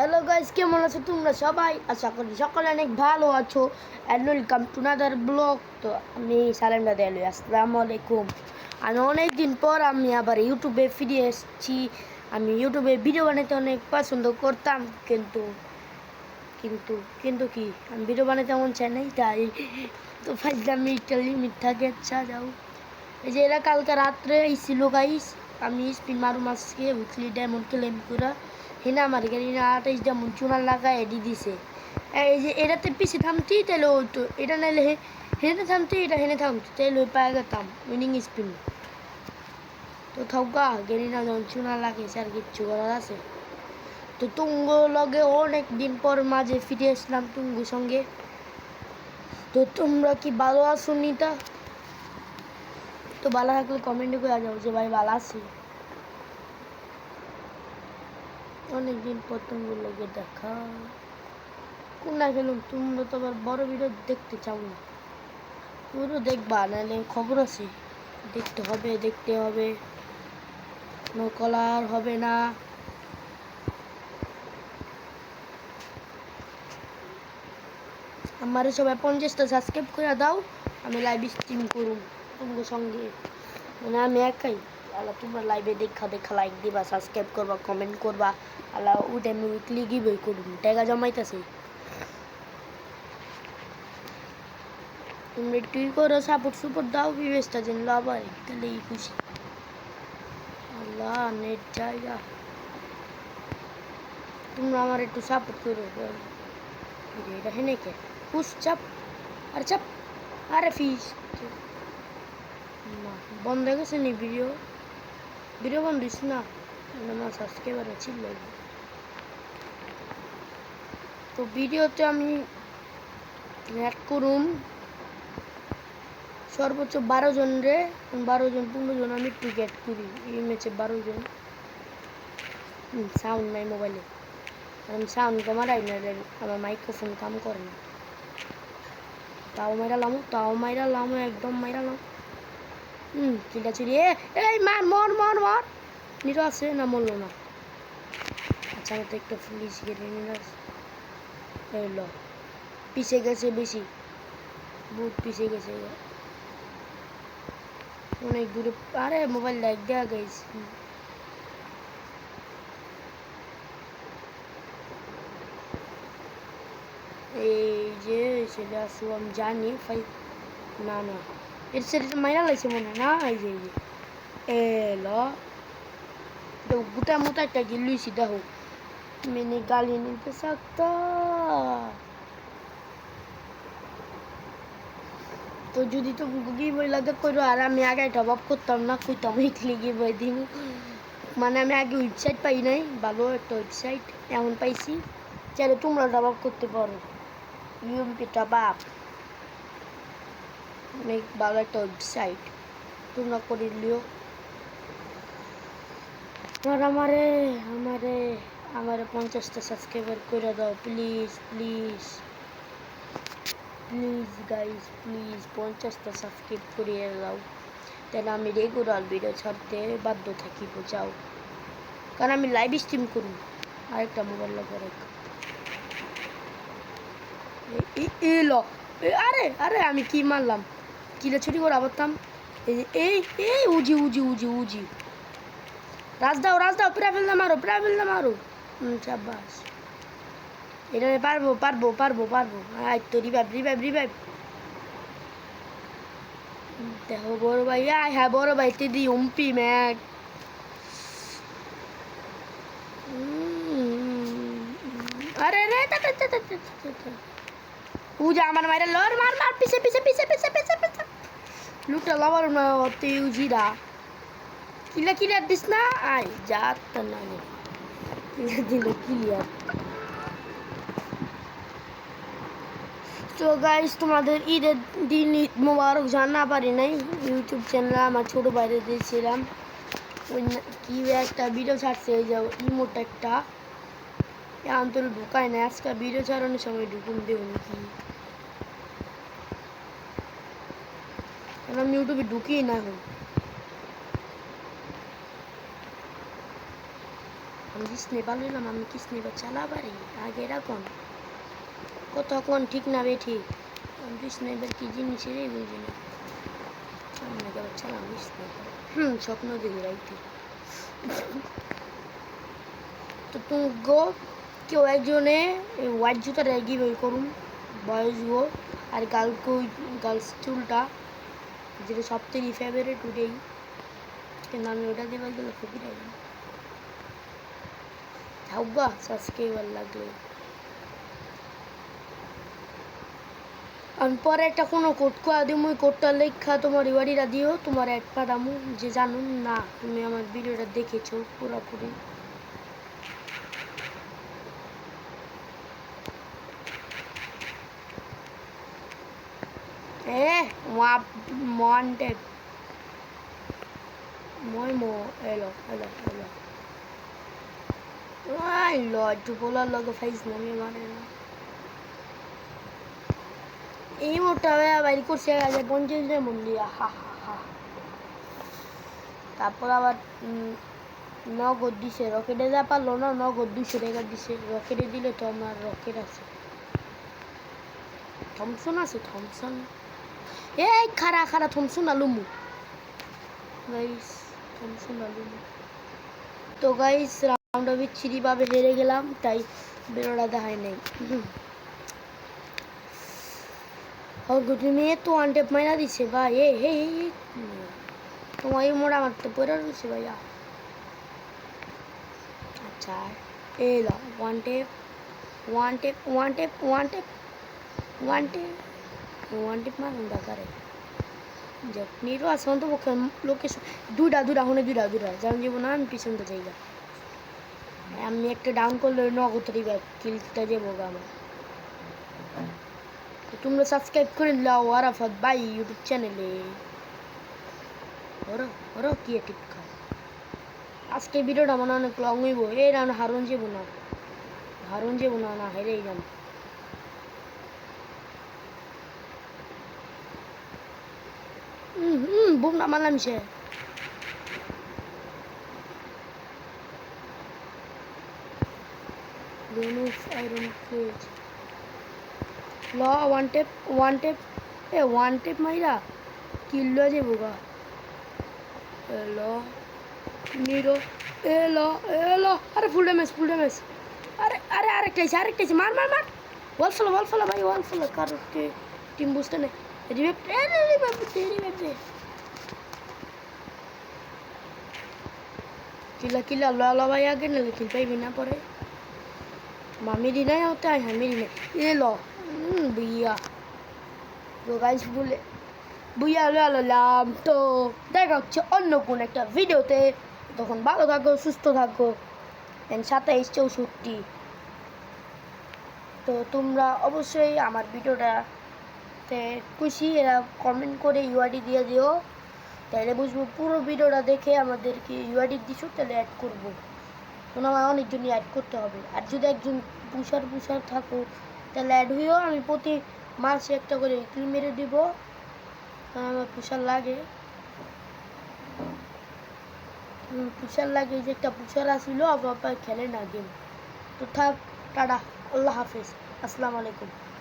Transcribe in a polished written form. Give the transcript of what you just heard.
Hello guys, কেমন আছো তোমরা সবাই? আশা করি সকলে অনেক ভালো আছো। And welcome to another blog. তো আমি সালেমদা দেয়ালু, আসসালামু আলাইকুম। আমি অনেক দিন পর আমি আবার ইউটিউবে ফিরে এসেছি। আমি ইউটিউবে ভিডিও বানাতে অনেক পছন্দ করতাম, কিন্তু কিন্তু কিন্তু কি আমি ভিডিও বানাতে এমন চাই নাই, তাই তো ফাইজলামি একটা লিমিট থাকে। আচ্ছা যাও, এই যে এরা কালকে রাত্রে এসেছিল গাইস। আমি স্পিন মারু মাছকে উইকলি ডায়মন্ড ক্লেম করে হেনা আমার গাড়ি না 28 ডায়মন্ড চুনার লাগা এডি দিছে। এই যে এটাতে পিছে থামতি তাহলে হইতো, এটা নাইলে হেনে থামতি, এটা হেনে থামতি তাইলে ওই পায়ে গেতাম উইনিং স্পিন। তো থাকা গেরি না যখন চুনা লাগেছে আর কিচ্ছু করার আছে। তো তুঙ্গ লগে অনেক দিন পর মাঝে ফিরে আসলাম তুঙ্গুর সঙ্গে। তো তোমরা কি ভালো আছো নিতা? তো ভালো থাকলে কমেন্টে করে যাও যে ভাই ভালো আছি। অনেকদিন পর তুঙ্গুর লগে দেখা। কোনটা গেলাম? তোমরা তো আবার বড় ভিডিও দেখতে চাও না, পুরো দেখবা নাহলে খবর আছে। দেখতে হবে নকল আর হবে না। আমার সবাই 50টা সাবস্ক্রাইব করে দাও, আমি লাইভ স্ট্রিম করুম তোমার সঙ্গে। মানে আমি একাই, আল্লাহ তোমরা লাইভে দেখা লাইক দিবা, সাবস্ক্রাইব করবা, কমেন্ট করবা। আল্লাহ ওইটা আমি উইকলি গিভওয়ে করুম, টাকা জমাইতেছি। তোমরা একটু করো, সাপোর্ট দাও, ভিউজটা যেন লাভ হয়, তাহলেই খুশি। আল্লাহ নেট জায়গা, তোমরা আমার একটু সাপোর্ট করো। এটা হেনে কে পুশ চাপ আর চাপ, আরে ফিস না বন্ধ হয়ে গেছে নি ভিডিও বন্ধ দিস না, আমার সাবস্ক্রাইবার ছিল। তো ভিডিওতে আমি অ্যাড করুম সর্বোচ্চ 12 জন রে, 12 জন 15 জন আমি একটু অ্যাড করি এই ম্যাচে। 12 জন সাউন্ড নাই মোবাইলে, আমি সাউন্ড মারাই না, আমার মাইক্রোফোন কাম করে না। তাও মাইরালাম একদম মাইরালাম। কিটা চুরি, এই মার মর নিরো আছে না, মরলো না। আচ্ছা আমার তো একটা পুলিশ গেটে এলো, পিছিয়ে গেছে বেশি, বহুত পিছিয়ে গেছে অনেক দূরে। আরে মোবাইল লাইট দেওয়া গেছে। এই যে ছেলে আসু আমি জানি না এর ছেলেটা মাইরা লাগছে মনে হয় না। এই যে এলো গোটা মোটা একটা গিলুইছি, দেখো मैंने गाली नहीं दे सकता। তো যদি তো গিভওয়ে লাগে করো, আর আমি আগে টপ আপ করতাম না, কইতাম উইকলি গিভওয়ে দিন। মানে আমি আগে ওয়েবসাইট পাই নাই, ভালো একটা ওয়েবসাইট এমন পাইছি, চাইলে তোমরা টপ আপ করতে পারো। ইউএমপি টপ আপ অনেক ভালো একটা ওয়েবসাইট, তোমরা করে লিও। আর আমারে 50টা সাবস্ক্রাইবার করে দাও প্লিজ গাইজ, প্লিজ 50টা সাবস্ক্রাইব করিয়ে দাও, তাহলে আমি রেগুলার ভিডিও ছাড়তে বাধ্য থাকি, বোঝাও। কারণ আমি লাইভ স্ট্রিম করি আরেকটা মোবাইল লাগে। এলো আরে আরে আমি কি মারলাম, কিলে ছুটি করে আবরতাম। এই এই উজি রাজ দাও প্রায় ফেললাম মারো। চাবাস, এটা পারবো। তো রিভাইভ দেখো বড় ভাই, হ্যাঁ বড় ভাই দিদি উম্পি ম্যাক। আরে রে উজা আমার মাইরা লর মার পিছে লুকটা লবার না অতি উজিরা কিলা দিস না, আই যাত না দিল ক্লিয়ার। তো গাইস, তোমাদের ঈদের দিন ঈদ মোবারক জানা পারি নাই, ইউটিউব চ্যানেলে আমার ছোটো বাইরে দিয়েছিলাম। ওই কি একটা ভিডিও ছাড়ছে, এই যে ইমোট একটা আন্তর ঢুকায় না, আজকে ভিডিও ছাড়ানোর সময় ঢুকুন দেখুন কি, আমি ইউটিউবে ঢুকি না এখন। স্নেপাল নিলাম আমি কি স্নেপার চালা পারি আগে এরকম কতক্ষণ ঠিক না বে ঠিক আমি স্নেপার কি জিনিসেরই বুঝি না সামনে আবার চালাম স্নেপার স্বপ্ন দেখি রাইতে তো তুমি গো কেউ একজনে হোয়াইট জুতা রেগি বই করুন বয়েজ গো আর গার্লস চুলটা যেটা সব থেকে ফেভারিট ওটাই কিন্তু আমি ওটা দিয়ে গেলে খুবই রাখি থাকবা সাবস্ক্রাইবার লাগলে আমি পরে একটা কোনো কোড করে দিই ওই কোডটা লেখা তোমার ইউআইডিটা দিও তোমার অ্যাড পাঠামু যে জানুন না তুমি আমার ভিডিওটা দেখেছো পুরোপুরি wanted মই এলো এলো এলো একটু বলার লগে ফাইজ নামি মানে না এই মোটা বাইরে করছে 50 মন্দির হা হা হা তারপর আবার নগদ দিছে রকেটে যা পারলো না নগদ 200 টাকা দিছে রকেটে দিলে তো আমার রকেট আছে থমসন আছে থমসন এই খারা খারা থমসন আলুমু গাইস থমসন আলুমু তো গাইস রাউন্ড অফ চিরিভাবে হেরে গেলাম তাই বেরোটা দেখায় নাই তুমি তো ওয়ান টেপ মাইনা দিছে ভাই এ হে তোমার মোড়া মারতে পড়ে রয়েছে ভাইয়া আচ্ছা এলো one tap one tap one tap one tap one tap one tap মারুন ডাকারে যাক নিরো আছে অন্ত পক্ষে লোকেশন দুইটা হনে দুইটা যেমন যাবো না আমি পিছন তো যাই আমি একটা ডাউন করলে নগদ রিভাইভ কিলটা যাবো আমার তোমরা সাবস্ক্রাইব করে দাও আরাফাত ভাই ইউটিউব চ্যানেলে ওরা কি টিপ খাও আজকে ভিডিওটা মনে অনেক লং হইব এই রান হারুন যাবো না না হেরেই যান বুম না মারলাম সে আয়রন কেজ ল ওয়ান টেপ মাইরা কিল্লো যাবো গা এলো নিরো এলো আরে ফুল ড্যামেজ আরে আরেকটা আছে মার ওয়াল ফেলো ভাই ওয়াল ফেলো কারো টিম বুঝতে নেই রিভাইভ কিলা লো ভাই আগে না লেকিন পাইবি না পরে মেরি नहीं होता है मेरी नहीं ये लो भैया তো গাইস বলে বুইয়া লালাম তো দেখা হচ্ছে অন্য কোনো একটা ভিডিওতে তখন ভালো থাকো সুস্থ থাকো 2764 তো তোমরা অবশ্যই আমার ভিডিওটাতে খুশি এরা কমেন্ট করে ইউআইডি দিয়ে দিও তাহলে বুঝবো পুরো ভিডিওটা দেখে আমাদেরকে ইউআইডি দিছো তাহলে অ্যাড করবো তখন আমার অনেকজনই অ্যাড করতে হবে আর যদি একজন পুষার থাকো তাহলে অ্যাড হইও আমি প্রতি মাসে একটা করে কিল মেরে দিব কারণ আমার পুষার লাগে যে একটা পুষার আসিল আবার খেলে না গেম তো থাক টাটা আল্লাহ হাফেজ আসসালামু আলাইকুম